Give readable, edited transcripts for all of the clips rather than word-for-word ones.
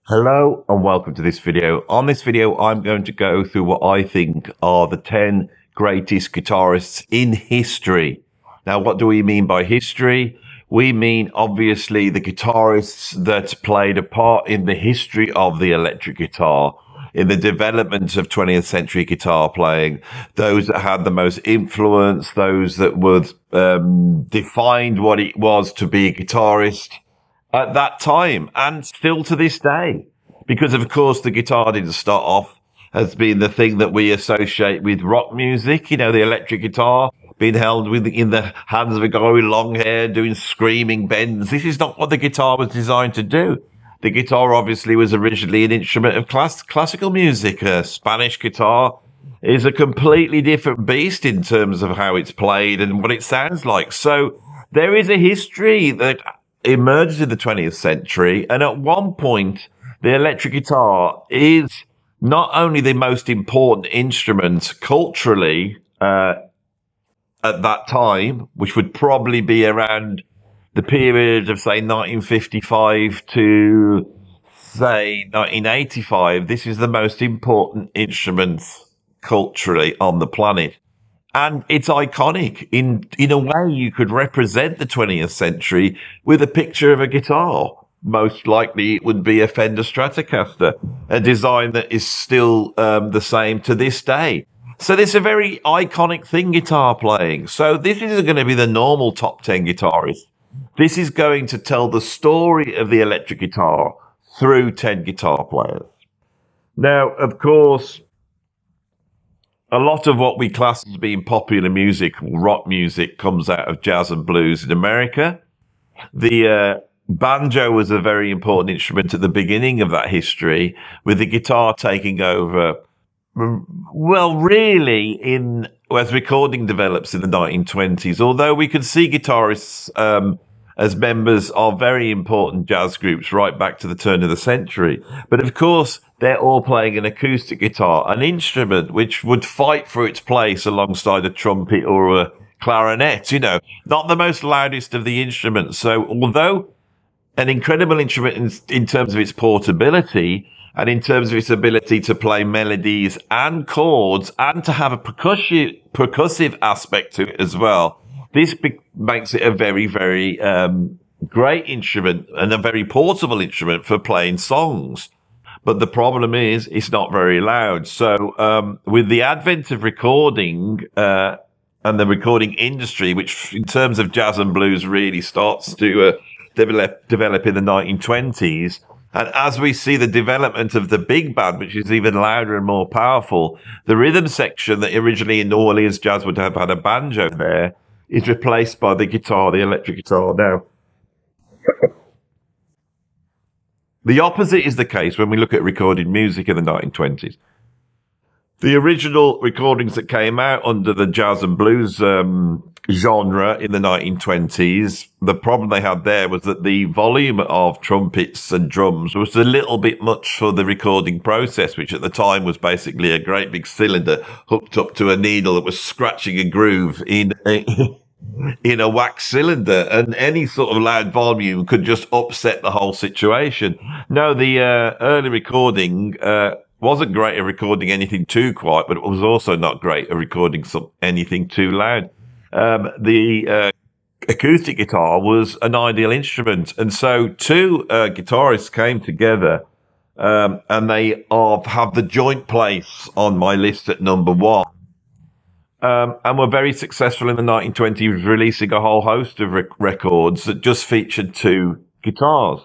Hello and welcome to this video. On this video, I'm going to go through what I think are the 10 greatest guitarists in history. Now, what do we mean by history? We mean, obviously, the guitarists that played a part in the history of the electric guitar, in the development of 20th century guitar playing, those that had the most influence, those that would defined what it was to be a guitarist at that time and still to this day. Because, of course, the guitar didn't start off as being the thing that we associate with rock music, the electric guitar being held in the hands of a guy with long hair doing screaming bends. This is not what the guitar was designed to do. The guitar obviously was originally an instrument of classical music. A Spanish guitar is a completely different beast in terms of how it's played and what it sounds like. So there is a history that emerged in the 20th century, and at one point the electric guitar is not only the most important instrument culturally at that time, which would probably be around the period of, say, 1955 to, say, 1985. This is the most important instrument culturally on the planet. And it's iconic. In a way, you could represent the 20th century with a picture of a guitar. Most likely it would be a Fender Stratocaster, a design that is still the same to this day. So this is a very iconic thing, guitar playing. So this isn't going to be the normal top 10 guitarists. This is going to tell the story of the electric guitar through 10 guitar players. Now, of course, a lot of what we class as being popular music, rock music, comes out of jazz and blues in America. The banjo was a very important instrument at the beginning of that history, with the guitar taking over. Well, really, as recording develops in the 1920s, although we could see guitarists as members of very important jazz groups right back to the turn of the century. But of course, they're all playing an acoustic guitar, an instrument which would fight for its place alongside a trumpet or a clarinet, not the most loudest of the instruments. So although an incredible instrument in terms of its portability and in terms of its ability to play melodies and chords and to have a percussive aspect to it as well, this makes it a very, very great instrument and a very portable instrument for playing songs. But the problem is it's not very loud. So with the advent of recording and the recording industry, which in terms of jazz and blues really starts to develop in the 1920s, and as we see the development of the big band, which is even louder and more powerful, the rhythm section that originally in New Orleans jazz would have had a banjo there is replaced by the guitar, the electric guitar now. The opposite is the case when we look at recorded music in the 1920s. The original recordings that came out under the jazz and blues genre in the 1920s, the problem they had there was that the volume of trumpets and drums was a little bit much for the recording process, which at the time was basically a great big cylinder hooked up to a needle that was scratching a groove in a wax cylinder, and any sort of loud volume could just upset the whole situation. No, the early recording wasn't great at recording anything too quiet, but it was also not great at recording anything too loud. The acoustic guitar was an ideal instrument, and so two guitarists came together, and they have the joint place on my list at number one. And were very successful in the 1920s, releasing a whole host of records that just featured two guitars.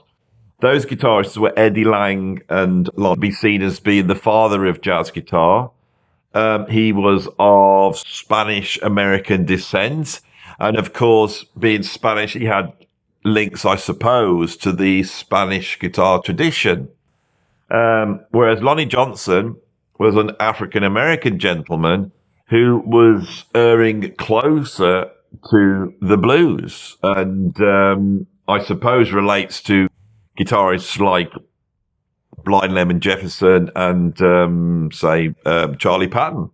Those guitarists were Eddie Lang, and be seen as being the father of jazz guitar. He was of Spanish-American descent. And of course, being Spanish, he had links, I suppose, to the Spanish guitar tradition. Whereas Lonnie Johnson was an African-American gentleman who was erring closer to the blues, and I suppose relates to guitarists like Blind Lemon Jefferson and Charlie Patton.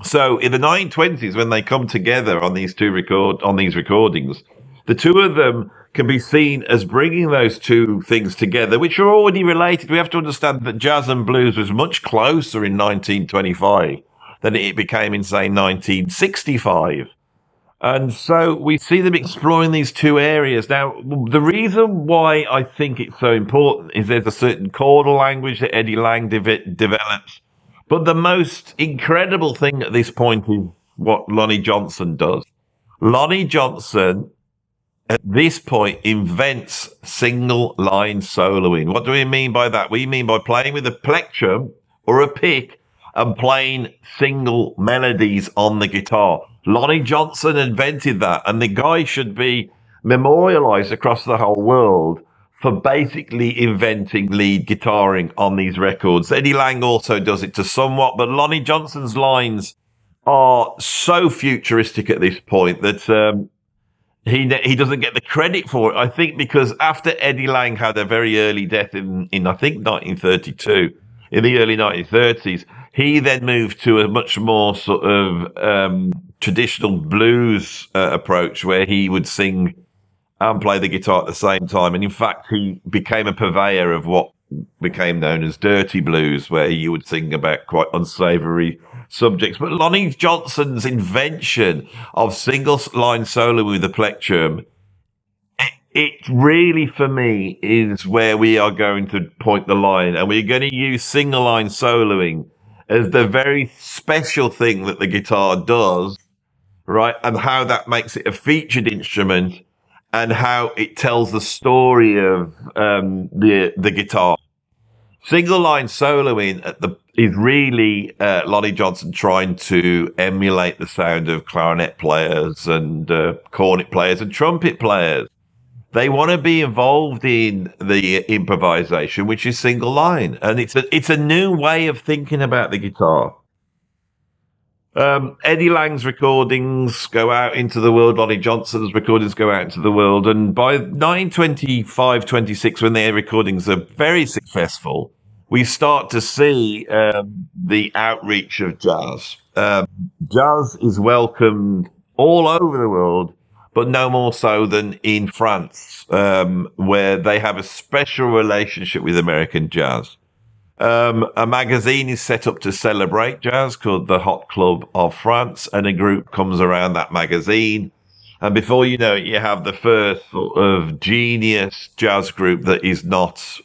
So in the 1920s, when they come together on these recordings, the two of them can be seen as bringing those two things together, which are already related. We have to understand that jazz and blues was much closer in 1925 than it became in, say, 1965. And so we see them exploring these two areas. Now, the reason why I think it's so important is there's a certain chordal language that Eddie Lang develops. But the most incredible thing at this point is what Lonnie Johnson does. Lonnie Johnson, at this point, invents single line soloing. What do we mean by that? We mean by playing with a plectrum or a pick and playing single melodies on the guitar. Lonnie Johnson invented that, and the guy should be memorialized across the whole world for basically inventing lead guitaring on these records. Eddie Lang also does it to somewhat, but Lonnie Johnson's lines are so futuristic at this point that he doesn't get the credit for it. I think because after Eddie Lang had a very early death in I think 1932, in the early 1930s, he then moved to a much more sort of traditional blues approach where he would sing and play the guitar at the same time. And in fact, he became a purveyor of what became known as dirty blues, where you would sing about quite unsavory subjects. But Lonnie Johnson's invention of single line solo with the plectrum, it really, for me, is where we are going to point the line. And we're going to use single line soloing as the very special thing that the guitar does, right? And how that makes it a featured instrument and how it tells the story of the guitar. Single line soloing is really Lonnie Johnson trying to emulate the sound of clarinet players and cornet players and trumpet players. They want to be involved in the improvisation, which is single line, and it's a new way of thinking about the guitar. Eddie Lang's recordings go out into the world. Lonnie Johnson's recordings go out into the world. And by 1925, 26, when their recordings are very successful, we start to see the outreach of jazz. Jazz is welcomed all over the world, but no more so than in France, where they have a special relationship with American jazz. A magazine is set up to celebrate jazz called the Hot Club of France, and a group comes around that magazine. And before you know it, you have the first sort of genius jazz group that is not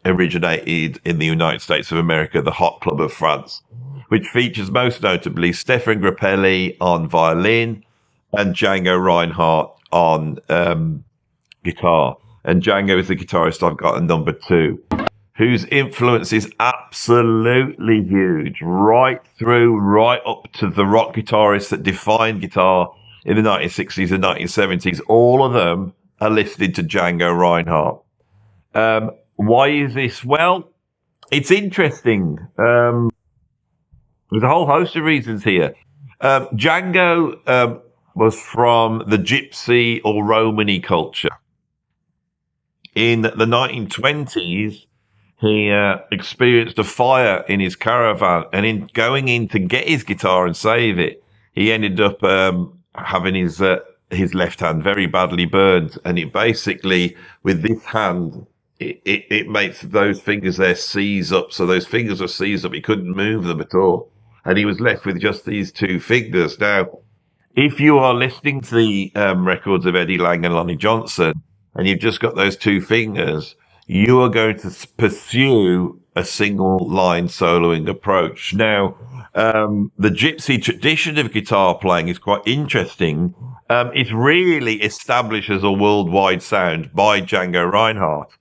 originated in the United States of America, the Hot Club of France, which features most notably Stefan Grappelli on violin and Django Reinhardt on guitar. And Django is the guitarist I've got at number 2. Whose influence is absolutely huge, right up to the rock guitarists that defined guitar in the 1960s and 1970s. All of them are listed to Django Reinhardt. Why is this? Well, it's interesting. There's a whole host of reasons here. Django was from the Gypsy or Romany culture. In the 1920s, he experienced a fire in his caravan, and in going in to get his guitar and save it, he ended up having his left hand very badly burned. And it basically, with this hand, it makes those fingers there seize up. So those fingers are seized up. He couldn't move them at all. And he was left with just these 2 fingers. Now, if you are listening to the records of Eddie Lang and Lonnie Johnson, and you've just got those 2 fingers, you are going to pursue a single line soloing approach. Now, the gypsy tradition of guitar playing is quite interesting. It's really established as a worldwide sound by Django Reinhardt.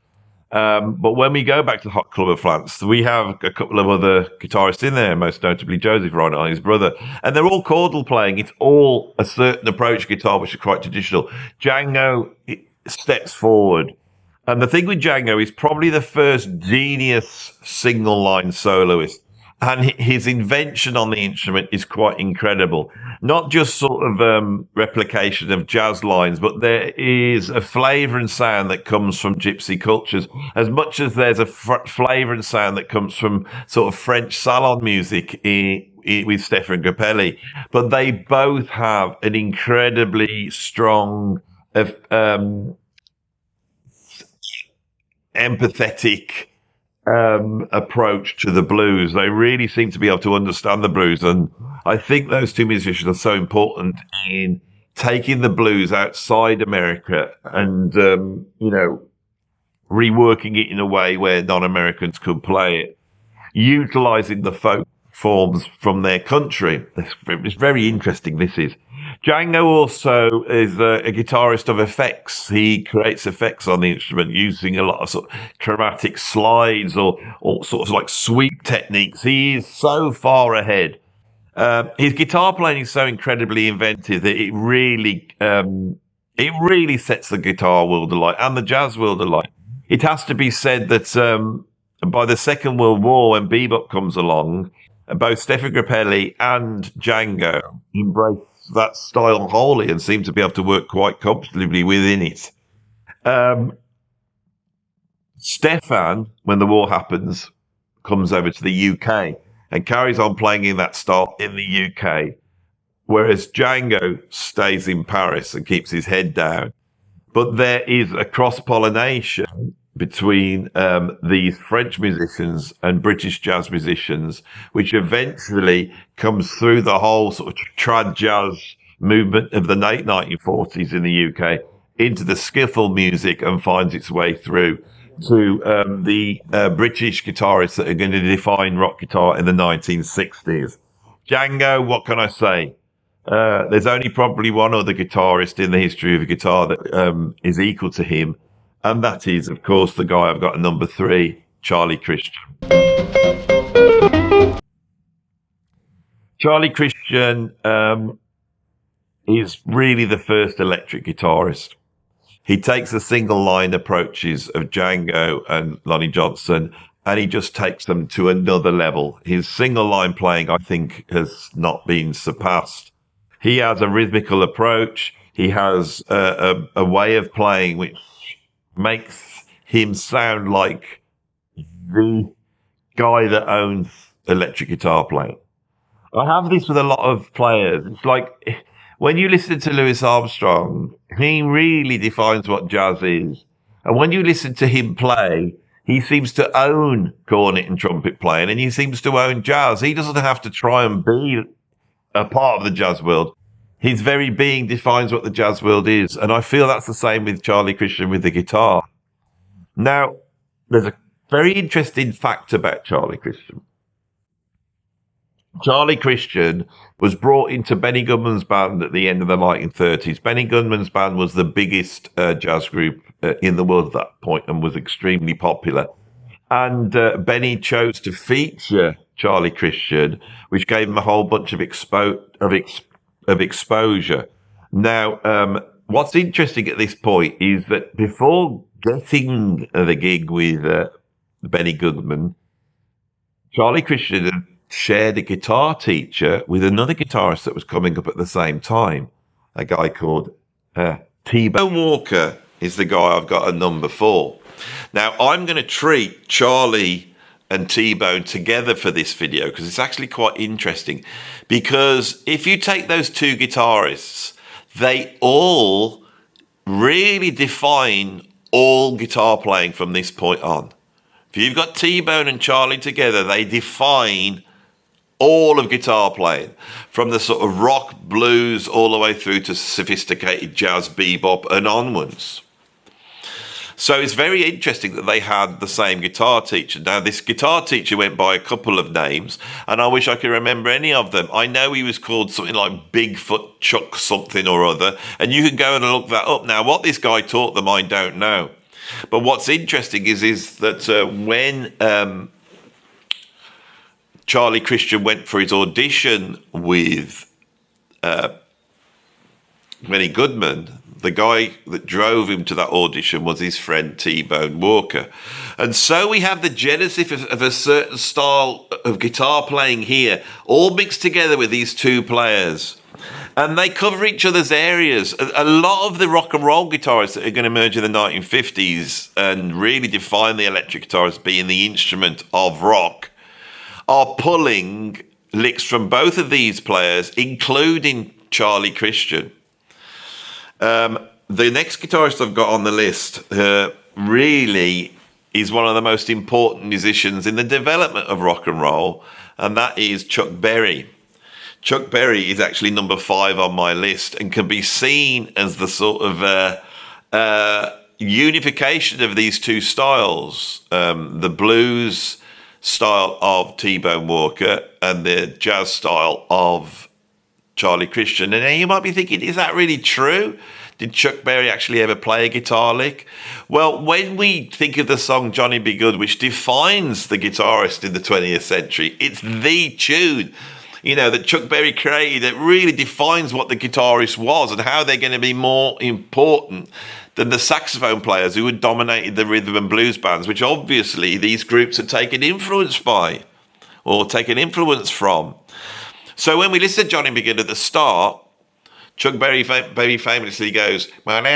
But when we go back to the Hot Club of France, we have a couple of other guitarists in there, most notably Joseph Reinhardt, his brother, and they're all chordal playing. It's all a certain approach guitar, which is quite traditional. Django steps forward. And the thing with Django is probably the first genius single line soloist. And his invention on the instrument is quite incredible. Not just sort of replication of jazz lines, but there is a flavor and sound that comes from gypsy cultures, as much as there's a flavor and sound that comes from sort of French salon music with Stefan Grappelli. But they both have an incredibly strong of empathetic approach to the blues. They really seem to be able to understand the blues. And I think those two musicians are so important in taking the blues outside America and, reworking it in a way where non-Americans could play it, utilizing the folk forms from their country. It's very interesting, this is. Django also is a guitarist of effects. He creates effects on the instrument using a lot of sort of chromatic slides or sort of like sweep techniques. He is so far ahead. His guitar playing is so incredibly inventive that it really sets the guitar world alight and the jazz world alight. It has to be said that by the Second World War, when bebop comes along, both Stefan Grappelli and Django embrace that style wholly and seem to be able to work quite comfortably within it. Stefan, when the war happens, comes over to the UK and carries on playing in that style in the UK, whereas Django stays in Paris and keeps his head down. But there is a cross-pollination between these French musicians and British jazz musicians, which eventually comes through the whole sort of trad jazz movement of the late 1940s in the UK into the skiffle music and finds its way through to the British guitarists that are going to define rock guitar in the 1960s. Django, what can I say? There's only probably one other guitarist in the history of guitar that is equal to him, and that is, of course, the guy I've got at number 3, Charlie Christian. Charlie Christian is really the first electric guitarist. He takes the single line approaches of Django and Lonnie Johnson, and he just takes them to another level. His single line playing, I think, has not been surpassed. He has a rhythmical approach. He has a way of playing which makes him sound like the guy that owns electric guitar playing. I have this with a lot of players. It's like when you listen to Louis Armstrong, he really defines what jazz is. And when you listen to him play, he seems to own cornet and trumpet playing, and he seems to own jazz. He doesn't have to try and be a part of the jazz world. His very being defines what the jazz world is. And I feel that's the same with Charlie Christian with the guitar. Now, there's a very interesting fact about Charlie Christian. Charlie Christian was brought into Benny Goodman's band at the end of the 1930s. Benny Goodman's band was the biggest jazz group in the world at that point and was extremely popular. And Benny chose to feature Charlie Christian, which gave him a whole bunch of exposure. Now, what's interesting at this point is that before getting the gig with Benny Goodman, Charlie Christian had shared a guitar teacher with another guitarist that was coming up at the same time, a guy called T-Bone Walker is the guy I've got at number 4. Now, I'm going to treat Charlie and T-Bone together for this video because it's actually quite interesting. Because if you take those two guitarists, they all really define all guitar playing from this point on. If you've got T-Bone and Charlie together, they define all of guitar playing, from the sort of rock, blues, all the way through to sophisticated jazz, bebop, and onwards. So it's very interesting that they had the same guitar teacher. Now, this guitar teacher went by a couple of names, and I wish I could remember any of them. I know he was called something like Bigfoot Chuck something or other, and you can go and look that up. Now, what this guy taught them, I don't know. But what's interesting is that when Charlie Christian went for his audition with Benny Goodman, the guy that drove him to that audition was his friend T-Bone Walker. And so we have the genesis of a certain style of guitar playing here, all mixed together with these two players. And they cover each other's areas. A lot of the rock and roll guitarists that are going to emerge in the 1950s and really define the electric guitar as being the instrument of rock are pulling licks from both of these players, including Charlie Christian. the next guitarist I've got on the list really is one of the most important musicians in the development of rock and roll, and that is Chuck Berry. Chuck Berry is actually number 5 on my list and can be seen as the sort of unification of these two styles, the blues style of T-Bone Walker and the jazz style of Charlie Christian. And you might be thinking, is that really true? Did Chuck Berry actually ever play a guitar lick? Well, when we think of the song Johnny B. Goode, which defines the guitarist in the 20th century, it's the tune, that Chuck Berry created that really defines what the guitarist was and how they're going to be more important than the saxophone players who had dominated the rhythm and blues bands, which obviously these groups had taken influence by or taken influence from. So when we listen to Johnny B. Goode at the start, Chuck Berry famously goes, and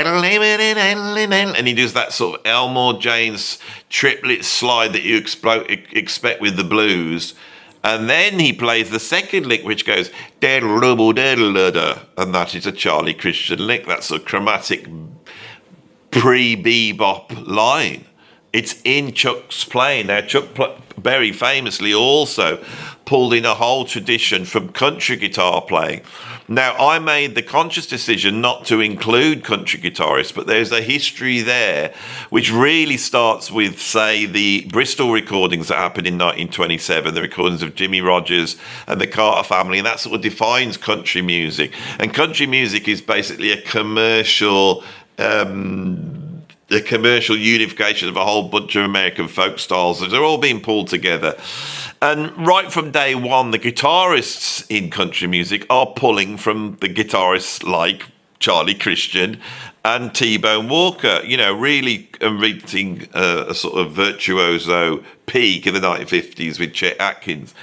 he does that sort of Elmore James triplet slide that you expect with the blues. And then he plays the second lick, which goes, and that is a Charlie Christian lick. That's a chromatic pre-bebop line. It's in Chuck's playing. Now, Chuck Berry famously also pulled in a whole tradition from country guitar playing. Now, I made the conscious decision not to include country guitarists, but there's a history there which really starts with, say, the Bristol recordings that happened in 1927, the recordings of Jimmy Rogers and the Carter family, and that sort of defines country music. And country music is basically a commercial unification of a whole bunch of American folk styles. They're all being pulled together. And right from day one, the guitarists in country music are pulling from the guitarists like Charlie Christian and T-Bone Walker, really reaching a sort of virtuoso peak in the 1950s with Chet Atkins.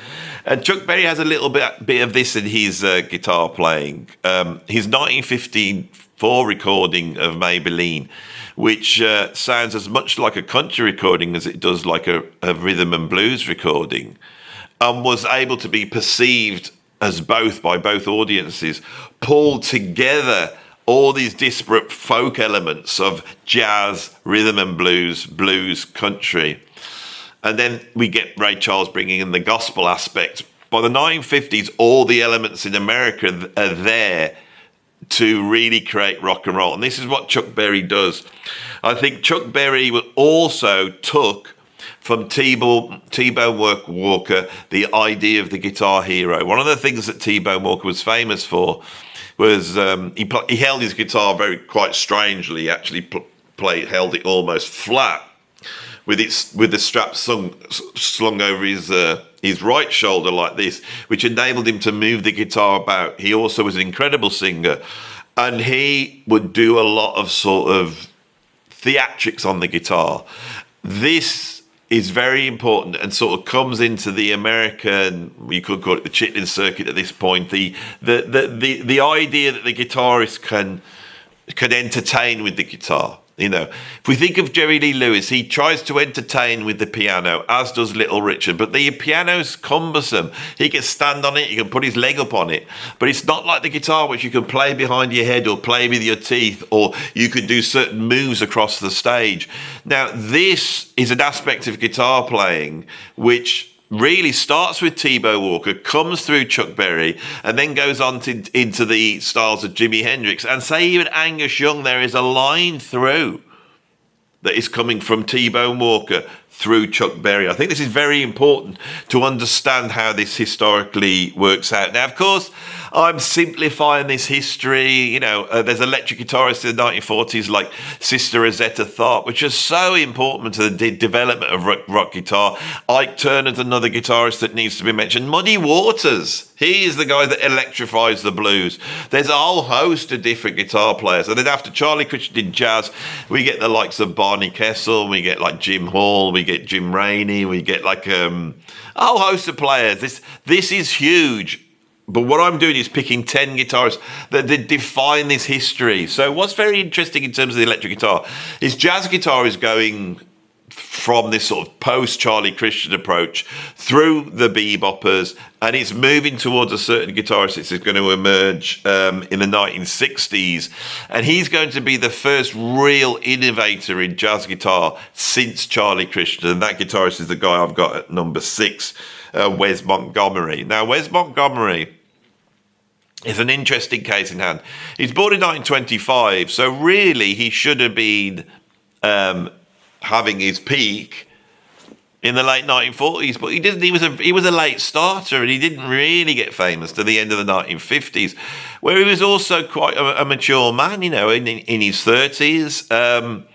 And Chuck Berry has a little bit of this in his guitar playing. His 1954 recording of Maybelline, which sounds as much like a country recording as it does like a rhythm and blues recording, was able to be perceived as both by both audiences, pulled together all these disparate folk elements of jazz, rhythm and blues, country. And then we get Ray Charles bringing in the gospel aspect. By the 1950s, all the elements in America are there to really create rock and roll. And this is what Chuck Berry does. I think Chuck Berry also took from T-Bone Walker the idea of the guitar hero. One of the things that T-Bone Walker was famous for was he held his guitar quite strangely. He actually held it almost flat with the strap slung over his right shoulder like this, which enabled him to move the guitar about. He also was an incredible singer, and he would do a lot of sort of theatrics on the guitar. This is very important and sort of comes into the American, you could call it the Chitlin circuit at this point, the idea that the guitarist can entertain with the guitar. If we think of Jerry Lee Lewis, he tries to entertain with the piano, as does Little Richard, but the piano's cumbersome. He can stand on it, he can put his leg up on it, but it's not like the guitar, which you can play behind your head or play with your teeth, or you can do certain moves across the stage. Now, this is an aspect of guitar playing which really starts with T-Bone Walker, comes through Chuck Berry, and then goes on into the styles of Jimi Hendrix. And say even Angus Young, there is a line through that is coming from T-Bone Walker through Chuck Berry. I think this is very important to understand how this historically works out. Now, of course, I'm simplifying this history. There's electric guitarists in the 1940s like Sister Rosetta Tharpe, which is so important to the development of rock guitar. Ike Turner's another guitarist that needs to be mentioned. Muddy Waters, he is the guy that electrifies the blues. There's a whole host of different guitar players. And then after Charlie Christian did jazz, we get the likes of Barney Kessel, we get like Jim Hall, we get Jim Rainey, we get like a whole host of players. This is huge. But what I'm doing is picking 10 guitarists that define this history. So what's very interesting in terms of the electric guitar is jazz guitar is going from this sort of post-Charlie Christian approach through the beboppers, and it's moving towards a certain guitarist that is going to emerge in the 1960s. And he's going to be the first real innovator in jazz guitar since Charlie Christian. And that guitarist is the guy I've got at number 6, Wes Montgomery. Now, Wes Montgomery is an interesting case in hand. He's born in 1925, so really he should have been having his peak in the late 1940s, but he didn't. He was a late starter, and he didn't really get famous to the end of the 1950s, where he was also quite a mature man, in his 30s.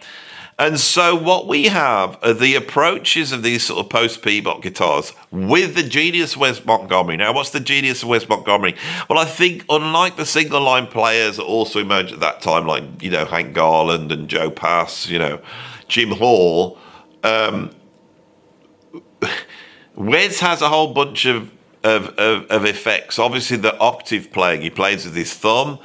And so what we have are the approaches of these sort of post-bebop guitars with the genius of Wes Montgomery. Now, what's the genius of Wes Montgomery? Well, I think unlike the single-line players that also emerged at that time, like, Hank Garland and Joe Pass, Jim Hall, Wes has a whole bunch of effects. Obviously, the octave playing, he plays with his thumb.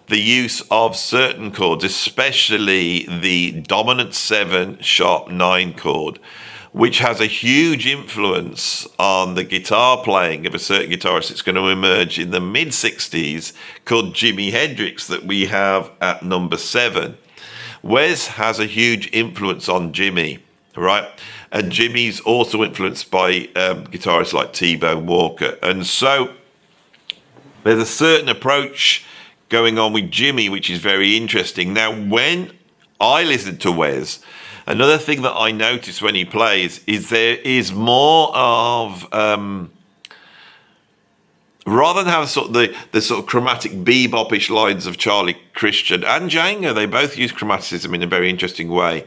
The use of certain chords, especially the dominant 7 sharp 9 chord, which has a huge influence on the guitar playing of a certain guitarist that's going to emerge in the mid-60s called Jimi Hendrix, that we have at number 7. Wes has a huge influence on Jimmy, right? And Jimmy's also influenced by guitarists like T-Bone Walker. And so there's a certain approach going on with Jimmy, which is very interesting. Now, when I listen to Wes, another thing that I notice when he plays is there is more of, rather than have sort of the sort of chromatic bebop-ish lines of Charlie Christian and Django, they both use chromaticism in a very interesting way.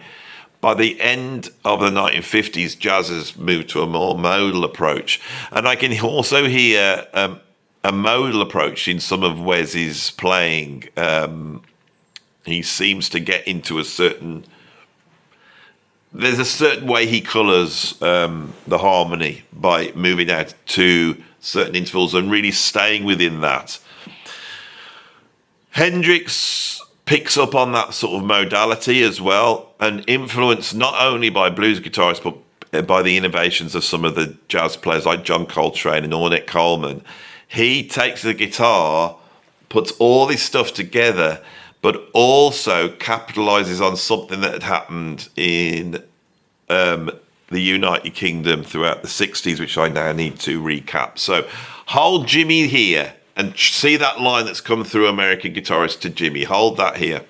By the end of the 1950s, jazz has moved to a more modal approach. And I can also hear a modal approach in some of Wes's playing. He seems to get into there's a certain way he colours the harmony by moving out to certain intervals and really staying within that. Hendrix picks up on that sort of modality as well, and influenced not only by blues guitarists, but by the innovations of some of the jazz players like John Coltrane and Ornette Coleman. He takes the guitar, puts all this stuff together, but also capitalizes on something that had happened in the United Kingdom throughout the 60s, which I now need to recap. So hold Jimmy here and see that line that's come through American guitarist to Jimmy. Hold that here.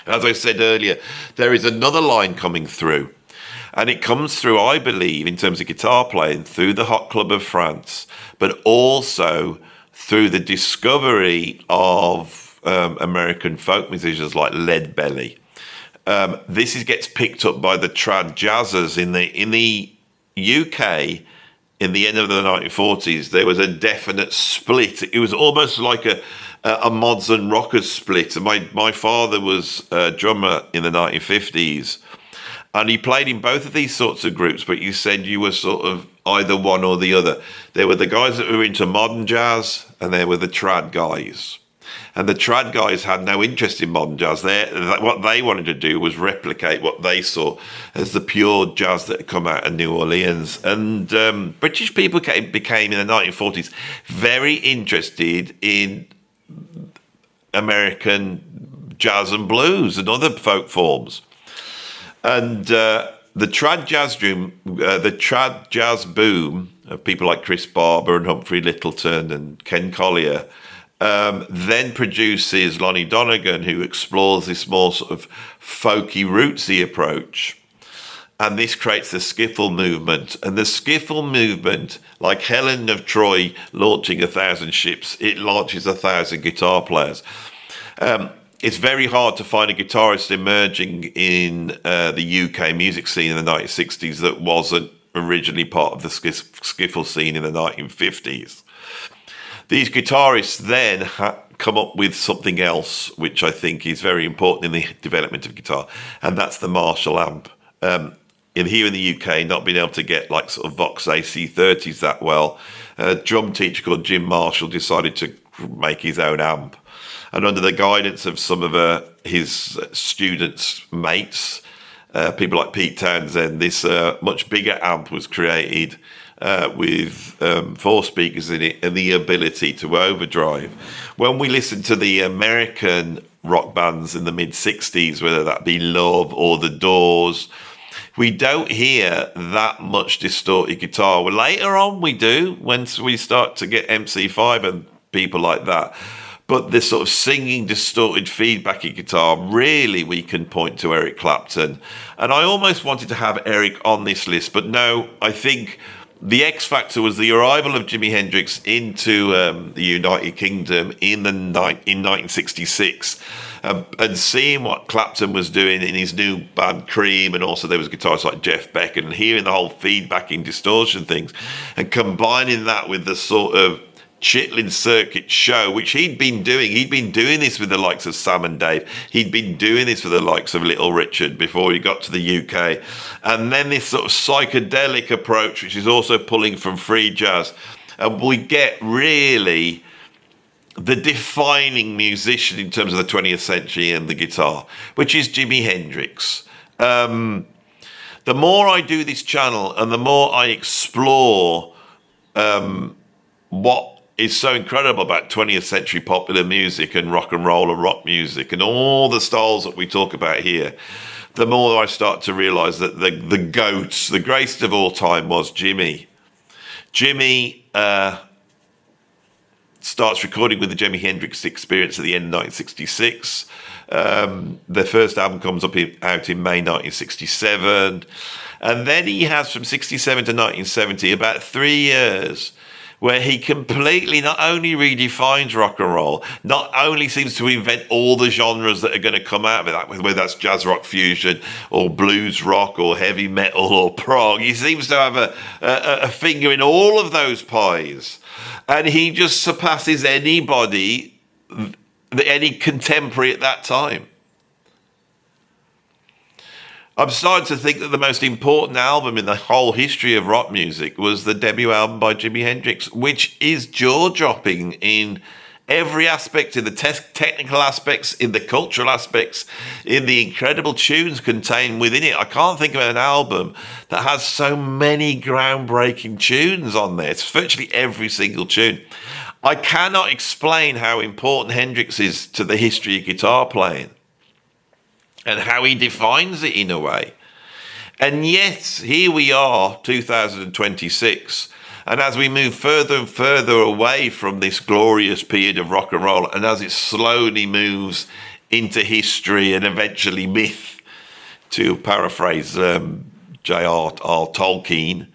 As I said earlier, there is another line coming through. And it comes through, I believe, in terms of guitar playing, through the Hot Club of France, but also through the discovery of American folk musicians like Leadbelly. This gets picked up by the trad jazzers in the UK. In the end of the 1940s, there was a definite split. It was almost like a mods and rockers split. My father was a drummer in the 1950s. And he played in both of these sorts of groups, but you said you were sort of either one or the other. There were the guys that were into modern jazz, and there were the trad guys. And the trad guys had no interest in modern jazz. What they wanted to do was replicate what they saw as the pure jazz that had come out of New Orleans. And British people became, in the 1940s, very interested in American jazz and blues and other folk forms. And the trad jazz boom of people like Chris Barber and Humphrey Littleton and Ken Collier then produces Lonnie Donegan, who explores this more sort of folky, rootsy approach. And this creates the skiffle movement. And the skiffle movement, like Helen of Troy launching 1,000 ships, it launches 1,000 guitar players. It's very hard to find a guitarist emerging in the UK music scene in the 1960s that wasn't originally part of the skiffle scene in the 1950s. These guitarists then come up with something else, which I think is very important in the development of guitar, and that's the Marshall amp. Here in the UK, not being able to get like sort of Vox AC30s that well, a drum teacher called Jim Marshall decided to make his own amp. And under the guidance of some of his students' mates, people like Pete Townsend, this much bigger amp was created with 4 speakers in it and the ability to overdrive. When we listen to the American rock bands in the mid-60s, whether that be Love or The Doors, we don't hear that much distorted guitar. Well, later on we do, once we start to get MC5 and people like that. But this sort of singing, distorted, feedbacky guitar, really we can point to Eric Clapton. And I almost wanted to have Eric on this list, but no, I think the X factor was the arrival of Jimi Hendrix into the United Kingdom in 1966. And seeing what Clapton was doing in his new band Cream, and also there was guitarists like Jeff Beck, and hearing the whole feedbacking distortion things, and combining that with the sort of Chitlin Circuit show, which he'd been doing. He'd been doing this with the likes of Sam and Dave. He'd been doing this with the likes of Little Richard before he got to the UK. And then this sort of psychedelic approach, which is also pulling from free jazz. And we get really the defining musician in terms of the 20th century and the guitar, which is Jimi Hendrix. The more I do this channel and the more I explore what is so incredible about 20th century popular music and rock and rock music and all the styles that we talk about here, the more I start to realize that the GOATs, the greatest of all time, was Jimi. Jimi starts recording with the Jimi Hendrix Experience at the end of 1966. Their first album comes out in May 1967. And then he has, from 67 to 1970, about 3 years where he completely not only redefines rock and roll, not only seems to invent all the genres that are going to come out of it, whether that's jazz rock fusion or blues rock or heavy metal or prog. He seems to have a finger in all of those pies. And he just surpasses anybody, any contemporary at that time. I'm starting to think that the most important album in the whole history of rock music was the debut album by Jimi Hendrix, which is jaw-dropping in every aspect, in the technical aspects, in the cultural aspects, in the incredible tunes contained within it. I can't think of an album that has so many groundbreaking tunes on there. It's virtually every single tune. I cannot explain how important Hendrix is to the history of guitar playing and how he defines it in a way. And yet, here we are, 2026, and as we move further and further away from this glorious period of rock and roll, and as it slowly moves into history and eventually myth, to paraphrase J.R.R. Tolkien,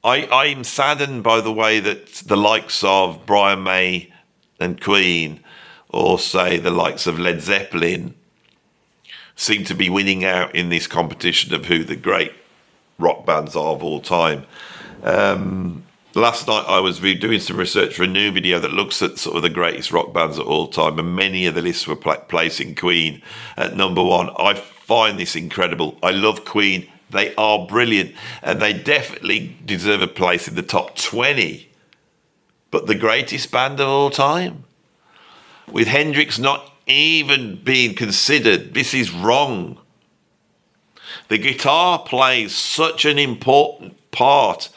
I'm saddened by the way that the likes of Brian May and Queen, or say the likes of Led Zeppelin, seem to be winning out in this competition of who the great rock bands are of all time. Last night I was doing some research for a new video that looks at sort of the greatest rock bands of all time, and many of the lists were placing Queen at number 1. I find this incredible. I love Queen. They are brilliant, and they definitely deserve a place in the top 20. But the greatest band of all time? With Hendrix not even being considered, this is wrong. The guitar plays such an important part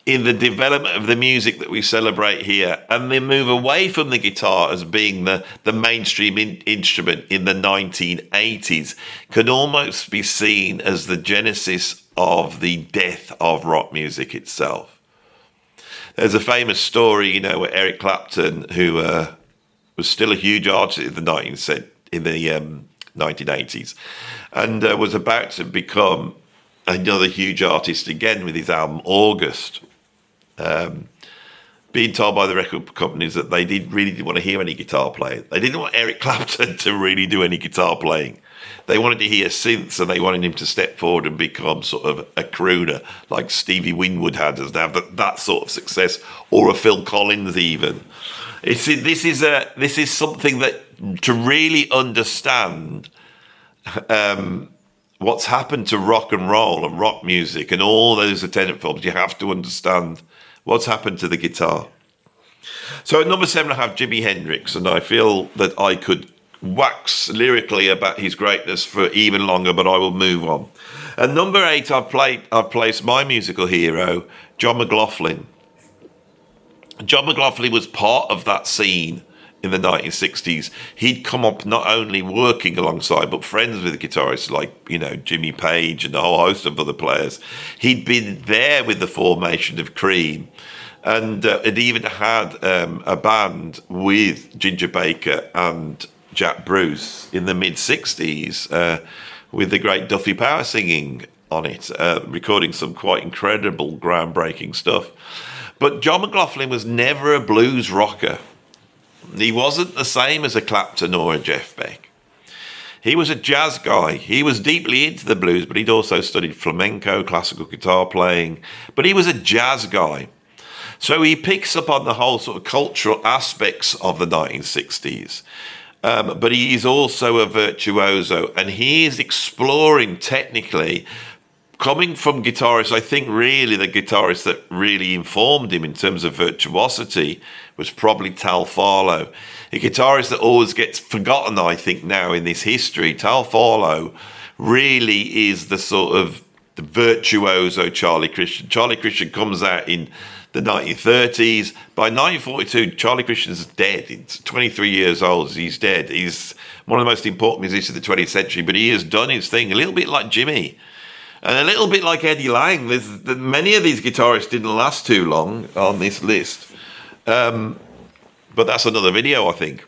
in the development of the music that we celebrate here, and the move away from the guitar as being the mainstream instrument in the 1980s can almost be seen as the genesis of the death of rock music itself. There's a famous story, where Eric Clapton, who was still a huge artist in the 1980s, and was about to become another huge artist again with his album August. Being told by the record companies that they really didn't want to hear any guitar playing. They didn't want Eric Clapton to really do any guitar playing. They wanted to hear synths, and they wanted him to step forward and become sort of a crooner like Stevie Winwood had, as to have that sort of success, or a Phil Collins even. This is something that, to really understand what's happened to rock and roll and rock music and all those attendant forms, you have to understand what's happened to the guitar. So at number 7, I have Jimi Hendrix, and I feel that I could wax lyrically about his greatness for even longer, but I will move on. At number 8, I've placed my musical hero, John McLaughlin. John McLaughlin was part of that scene in the 1960s. He'd come up not only working alongside, but friends with guitarists like, Jimmy Page and a whole host of other players. He'd been there with the formation of Cream, and it even had a band with Ginger Baker and Jack Bruce in the mid-60s with the great Duffy Power singing on it, recording some quite incredible, groundbreaking stuff. But John McLaughlin was never a blues rocker. He wasn't the same as a Clapton or a Jeff Beck. He was a jazz guy. He was deeply into the blues, but he'd also studied flamenco, classical guitar playing. But he was a jazz guy. So he picks up on the whole sort of cultural aspects of the 1960s. But he is also a virtuoso, and he is exploring technically, coming from guitarists. I think really the guitarist that really informed him in terms of virtuosity was probably Tal Farlow, a guitarist that always gets forgotten, I think, now in this history. Tal Farlow really is the sort of the virtuoso Charlie Christian. Charlie Christian comes out in the 1930s. By 1942, Charlie Christian's dead. He's 23 years old. He's dead. He's one of the most important musicians of the 20th century, but he has done his thing, a little bit like Jimmy. And a little bit like Eddie Lang. Many of these guitarists didn't last too long on this list. But that's another video, I think.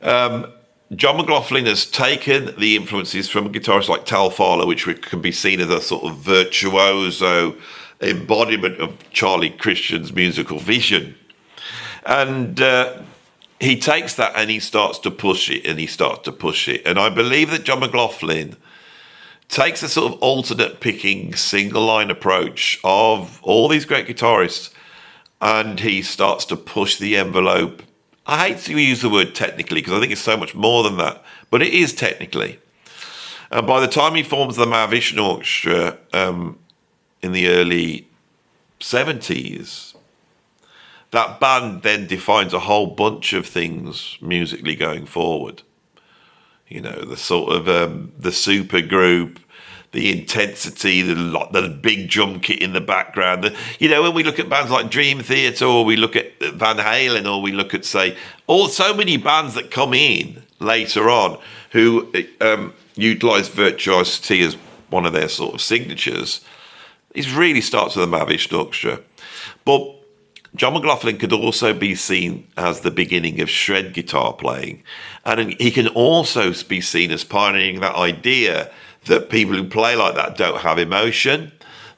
John McLaughlin has taken the influences from guitarists like Tal Farlow, which can be seen as a sort of virtuoso embodiment of Charlie Christian's musical vision. And he takes that and he starts to push it, and he starts to push it. And I believe that John McLaughlin takes a sort of alternate picking, single line approach of all these great guitarists, and he starts to push the envelope. I hate to use the word technically because I think it's so much more than that, but it is technically. And by the time he forms the Mahavishnu Orchestra in the early 70s, that band then defines a whole bunch of things musically going forward. The sort of the super group, the intensity, the big drum kit in the background. When we look at bands like Dream Theater, or we look at Van Halen, or we look at, say, so many bands that come in later on who utilize virtuosity as one of their sort of signatures, it really starts with the Mahavishnu Orchestra. But John McLaughlin could also be seen as the beginning of shred guitar playing. And he can also be seen as pioneering that idea that people who play like that don't have emotion,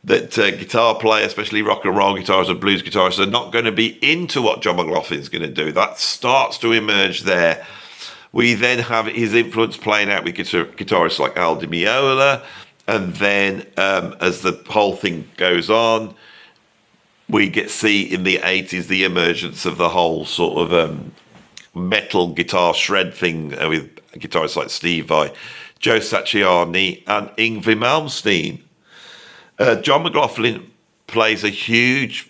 that guitar players, especially rock and roll guitarists and blues guitarists, are not going to be into what John McLaughlin's going to do. That starts to emerge there. We then have his influence playing out with guitarists like Al Di Meola. And then as the whole thing goes on, we see in the 80s the emergence of the whole sort of metal guitar shred thing with guitarists like Steve Vai, Joe Satriani, and Yngwie Malmsteen. John McLaughlin plays a huge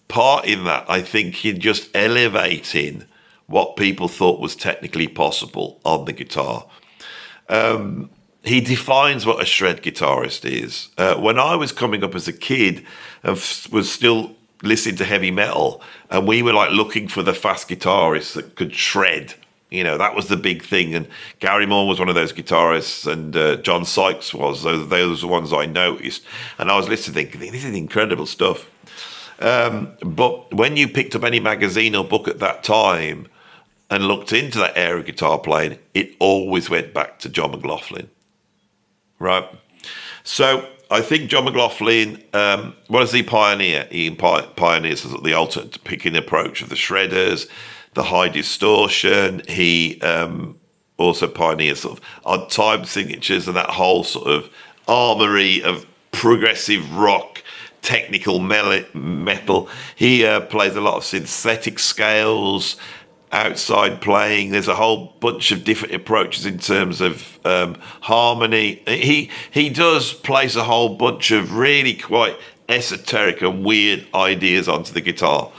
part in that, I think, in just elevating what people thought was technically possible on the guitar. He defines what a shred guitarist is. When I was coming up as a kid and was still listening to heavy metal, and we were like looking for the fast guitarists that could shred, that was the big thing. And Gary Moore was one of those guitarists, and John Sykes was. Those were the ones I noticed. And I was listening thinking, this is incredible stuff. But when you picked up any magazine or book at that time and looked into that era of guitar playing, it always went back to John McLaughlin. Right. So I think John McLaughlin, what does he pioneer? He pioneers the alternate picking approach of the shredders, the high distortion. He also pioneers sort of odd time signatures and that whole sort of armory of progressive rock, technical metal. He plays a lot of synthetic scales, outside playing. There's a whole bunch of different approaches in terms of harmony. He does place a whole bunch of really quite esoteric and weird ideas onto the guitar.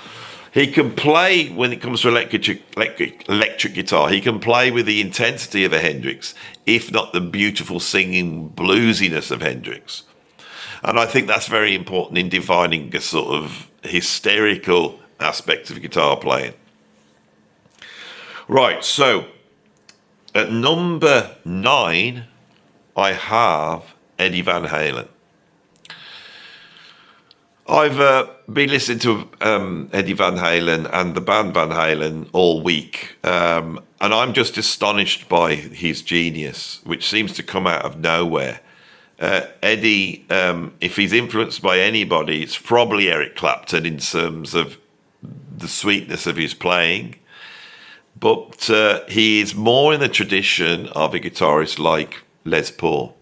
He can play, when it comes to electric guitar, he can play with the intensity of a Hendrix, if not the beautiful singing bluesiness of Hendrix. And I think that's very important in defining a sort of hysterical aspect of guitar playing. Right, so at number 9, I have Eddie Van Halen. I've been listening to Eddie Van Halen and the band Van Halen all week, and I'm just astonished by his genius, which seems to come out of nowhere. Eddie, if he's influenced by anybody, it's probably Eric Clapton in terms of the sweetness of his playing, but he is more in the tradition of a guitarist like Les Paul,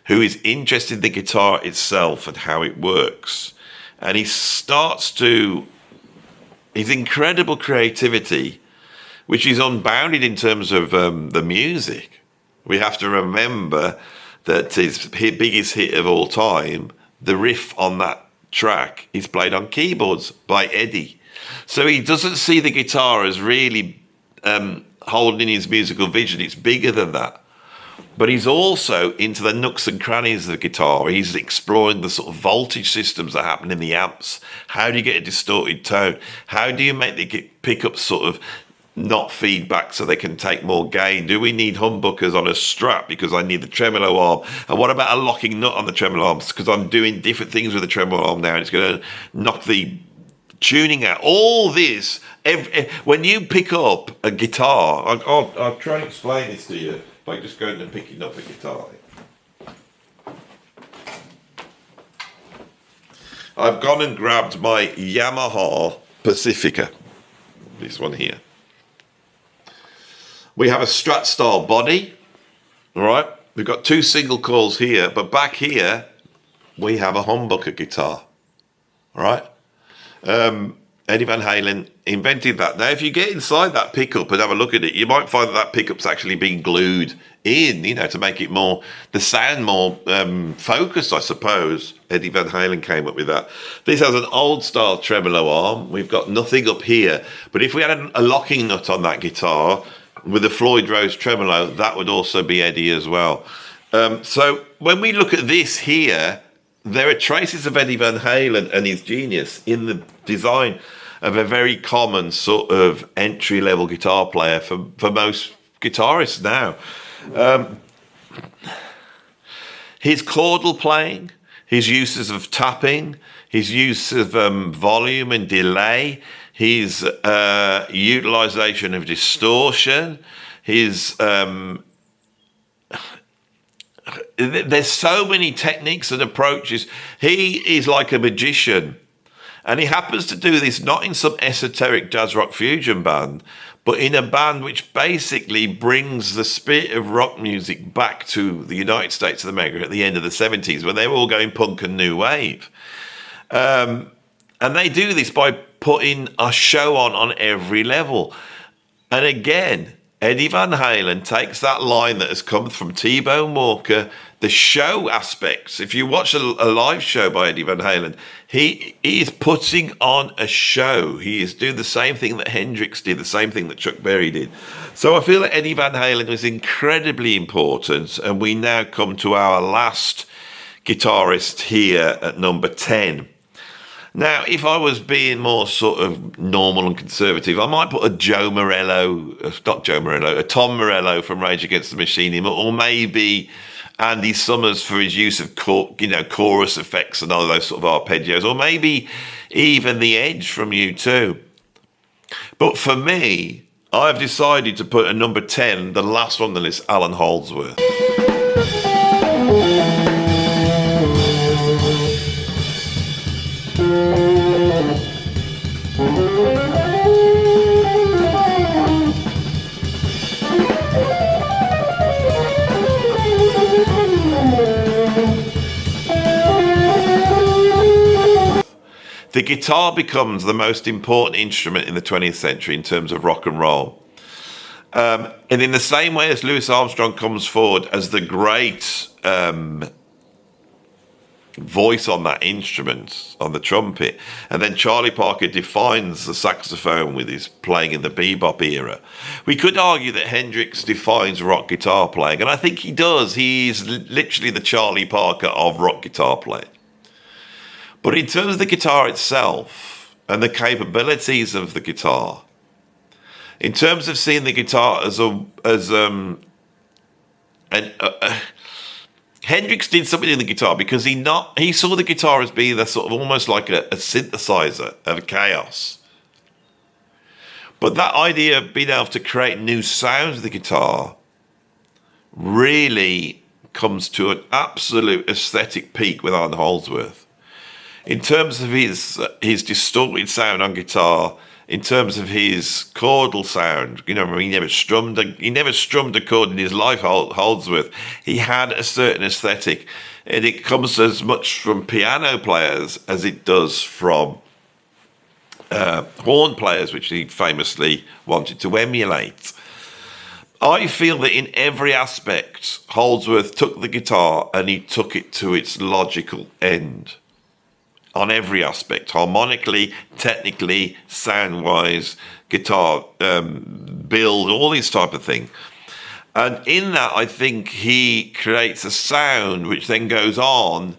who is interested in the guitar itself and how it works. And he starts to, his incredible creativity, which is unbounded in terms of the music. We have to remember that his biggest hit of all time, the riff on that track, is played on keyboards by Eddie. So he doesn't see the guitar as really holding his musical vision. It's bigger than that. But he's also into the nooks and crannies of the guitar. He's exploring the sort of voltage systems that happen in the amps. How do you get a distorted tone? How do you make the pickups sort of not feedback so they can take more gain? Do we need humbuckers on a Strat because I need the tremolo arm? And what about a locking nut on the tremolo arms? Because I'm doing different things with the tremolo arm now, and it's going to knock the tuning out. All this, when you pick up a guitar, I'll try and explain this to you by just going and picking up a guitar. I've gone and grabbed my Yamaha Pacifica, this one here. We have a Strat style body, all right? We've got 2 single coils here, but back here we have a humbucker guitar, all right? Eddie Van Halen invented that. Now, if you get inside that pickup and have a look at it, you might find that pickup's actually being glued in, to make it more, the sound more focused, I suppose. Eddie Van Halen came up with that. This has an old style tremolo arm. We've got nothing up here. But if we had a locking nut on that guitar with a Floyd Rose tremolo, that would also be Eddie as well. So when we look at this here, there are traces of Eddie Van Halen and his genius in the design of a very common sort of entry-level guitar player for most guitarists now. His chordal playing, his uses of tapping, his use of volume and delay, his utilization of distortion, his... there's so many techniques and approaches. He is like a magician. And he happens to do this not in some esoteric jazz rock fusion band, but in a band which basically brings the spirit of rock music back to the United States of America at the end of the 70s, when they were all going punk and new wave. And they do this by putting a show on every level. And again, Eddie Van Halen takes that line that has come from T-Bone Walker, the show aspects. If you watch a live show by Eddie Van Halen, he is putting on a show. He is doing the same thing that Hendrix did, the same thing that Chuck Berry did. So I feel that Eddie Van Halen is incredibly important, and we now come to our last guitarist here at number 10. Now, if I was being more sort of normal and conservative, I might put a Tom Morello from Rage Against the Machine in, or maybe Andy Summers for his use of chorus effects and all those sort of arpeggios, or maybe even The Edge from U2. But for me, I've decided to put at number 10, the last one on the list, Allan Holdsworth. The guitar becomes the most important instrument in the 20th century in terms of rock and roll. And in the same way as Louis Armstrong comes forward as the great voice on that instrument, on the trumpet. And then Charlie Parker defines the saxophone with his playing in the bebop era. We could argue that Hendrix defines rock guitar playing, and I think he does. He's literally the Charlie Parker of rock guitar playing. But in terms of the guitar itself and the capabilities of the guitar, in terms of seeing the guitar Hendrix did something in the guitar because he saw the guitar as being sort of almost like a synthesizer of chaos. But that idea of being able to create new sounds with the guitar really comes to an absolute aesthetic peak with Allan Holdsworth. In terms of his distorted sound on guitar, in terms of his chordal sound, he never strummed a chord in his life, Holdsworth. He had a certain aesthetic, and it comes as much from piano players as it does from horn players, which he famously wanted to emulate. I feel that in every aspect, Holdsworth took the guitar and he took it to its logical end. On every aspect, harmonically, technically, sound-wise, guitar build, all these type of thing. And in that, I think he creates a sound which then goes on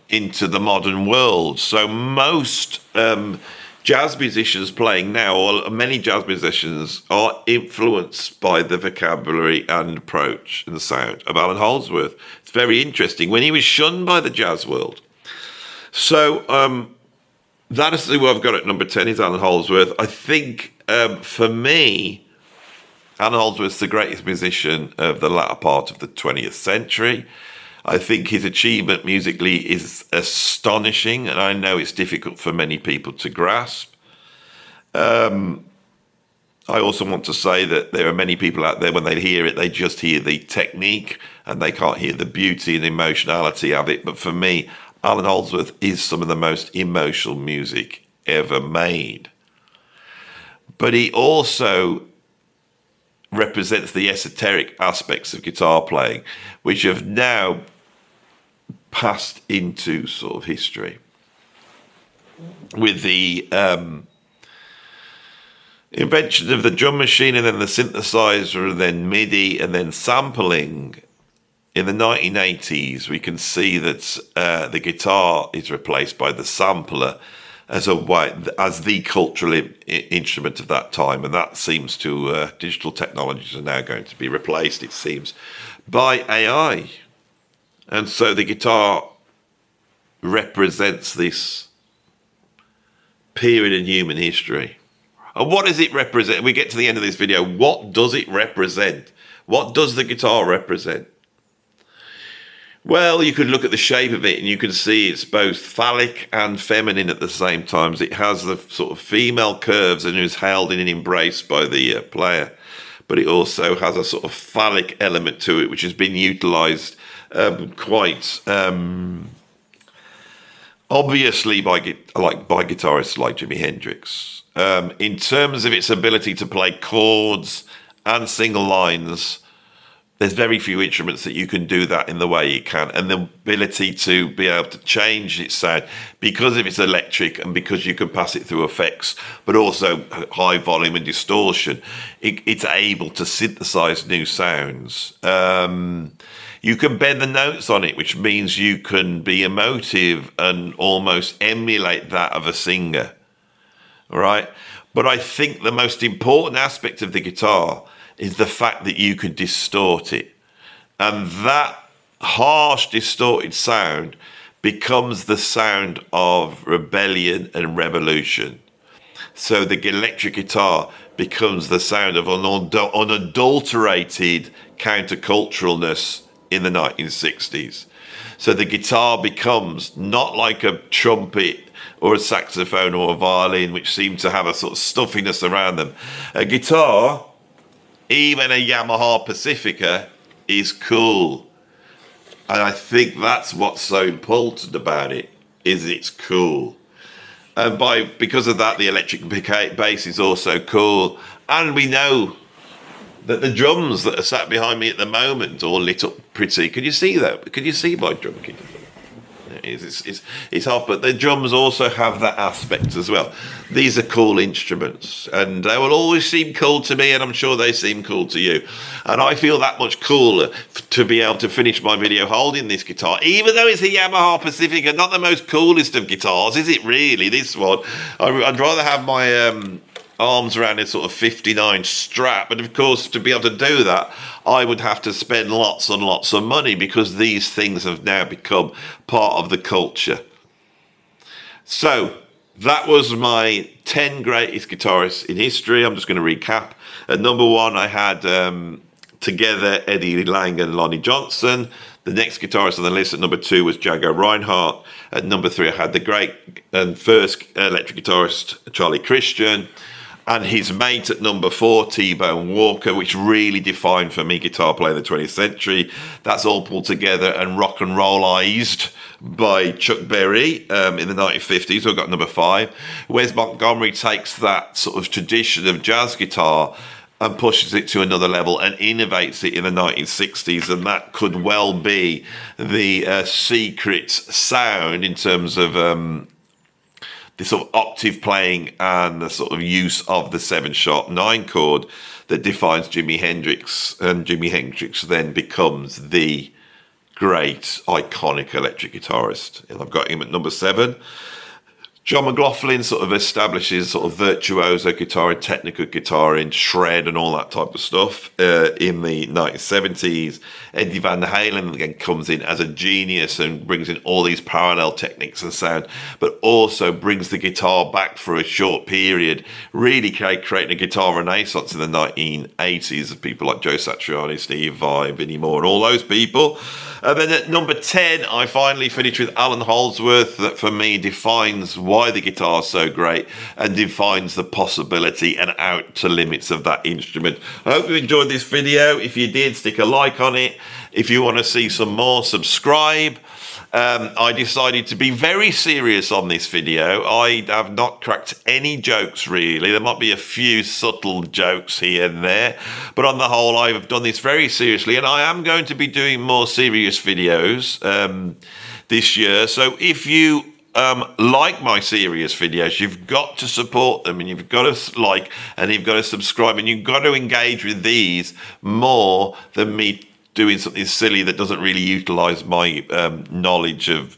into the modern world. So most jazz musicians playing now, or many jazz musicians, are influenced by the vocabulary and approach and the sound of Allan Holdsworth. It's very interesting. When he was shunned by the jazz world, so that is who I've got at number 10 is Allan Holdsworth. I think for me, Allan Holdsworth's the greatest musician of the latter part of the 20th century. I think his achievement musically is astonishing, and I know it's difficult for many people to grasp. I also want to say that there are many people out there, when they hear it, they just hear the technique and they can't hear the beauty and emotionality of it. But for me, Allan Holdsworth is some of the most emotional music ever made. But he also represents the esoteric aspects of guitar playing, which have now passed into sort of history. With the invention of the drum machine and then the synthesizer and then MIDI and then sampling, in the 1980s, we can see that the guitar is replaced by the sampler as the cultural instrument of that time, and that seems to digital technologies are now going to be replaced, it seems, by AI. And so the guitar represents this period in human history. And what does it represent? We get to the end of this video. What does it represent? What does the guitar represent? Well, you could look at the shape of it and you can see it's both phallic and feminine at the same time. It has the sort of female curves and is held in and embraced by the player. But it also has a sort of phallic element to it, which has been utilised quite obviously by guitarists like Jimi Hendrix. In terms of its ability to play chords and single lines, there's very few instruments that you can do that in the way it can, and the ability to be able to change its sound because of its electric and because you can pass it through effects, but also high volume and distortion. It's able to synthesize new sounds. You can bend the notes on it, which means you can be emotive and almost emulate that of a singer, right? But I think the most important aspect of the guitar is the fact that you can distort it. And that harsh, distorted sound becomes the sound of rebellion and revolution. So the electric guitar becomes the sound of unadulterated counterculturalness in the 1960s. So the guitar becomes not like a trumpet or a saxophone or a violin, which seem to have a sort of stuffiness around them. A guitar, even a Yamaha Pacifica, is cool. And I think that's what's so important about it, is it's cool. And because of that, the electric bass is also cool. And we know that the drums that are sat behind me at the moment all lit up pretty. Can you see that? Can you see my drum kit? is. It's half, but the drums also have that aspect as well. These are cool instruments, and they will always seem cool to me, and I'm sure they seem cool to you. And I feel that much cooler to be able to finish my video holding this guitar, even though it's a Yamaha Pacifica, not the most coolest of guitars, is it really, this one? I'd rather have my arms around this sort of 59 strap, and of course to be able to do that I would have to spend lots and lots of money, because these things have now become part of the culture. So that was my 10 greatest guitarists in history. I'm just going to recap. At number 1 I had together Eddie Lang and Lonnie Johnson. The next guitarist on the list at number 2 was Django Reinhardt. At number 3 I had the great and first electric guitarist Charlie Christian, and his mate at number 4, T-Bone Walker, which really defined for me guitar player in the 20th century. That's all pulled together and rock and rollized by Chuck Berry in the 1950s. We've got number 5. Wes Montgomery takes that sort of tradition of jazz guitar and pushes it to another level and innovates it in the 1960s, and that could well be the secret sound in terms of the sort of octave playing and the sort of use of the 7#9 chord that defines Jimi Hendrix, and Jimi Hendrix then becomes the great iconic electric guitarist. And I've got him at number 7. John McLaughlin sort of establishes sort of virtuoso guitar and technical guitar in shred and all that type of stuff in the 1970s. Eddie Van Halen again comes in as a genius and brings in all these parallel techniques and sound, but also brings the guitar back for a short period, really creating a guitar renaissance in the 1980s of people like Joe Satriani, Steve Vai, Vinnie Moore, and all those people. And then at number 10, I finally finished with Allan Holdsworth, that for me defines why the guitar is so great and defines the possibility and out to limits of that instrument. I hope you enjoyed this video. If you did, stick a like on it. If you want to see some more, subscribe. I decided to be very serious on this video. I have not cracked any jokes really. There might be a few subtle jokes here and there, but on the whole I've done this very seriously, and I am going to be doing more serious videos this year. So if you like my serious videos, you've got to support them, and you've got to like, and you've got to subscribe, and you've got to engage with these more than me doing something silly that doesn't really utilize my knowledge of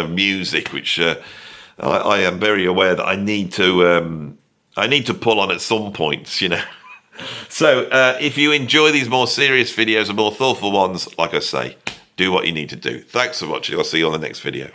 music, which I am very aware that I need to pull on at some points, you know. So if you enjoy these more serious videos and more thoughtful ones, like I say, do what you need to do. Thanks for watching. I'll see you on the next video.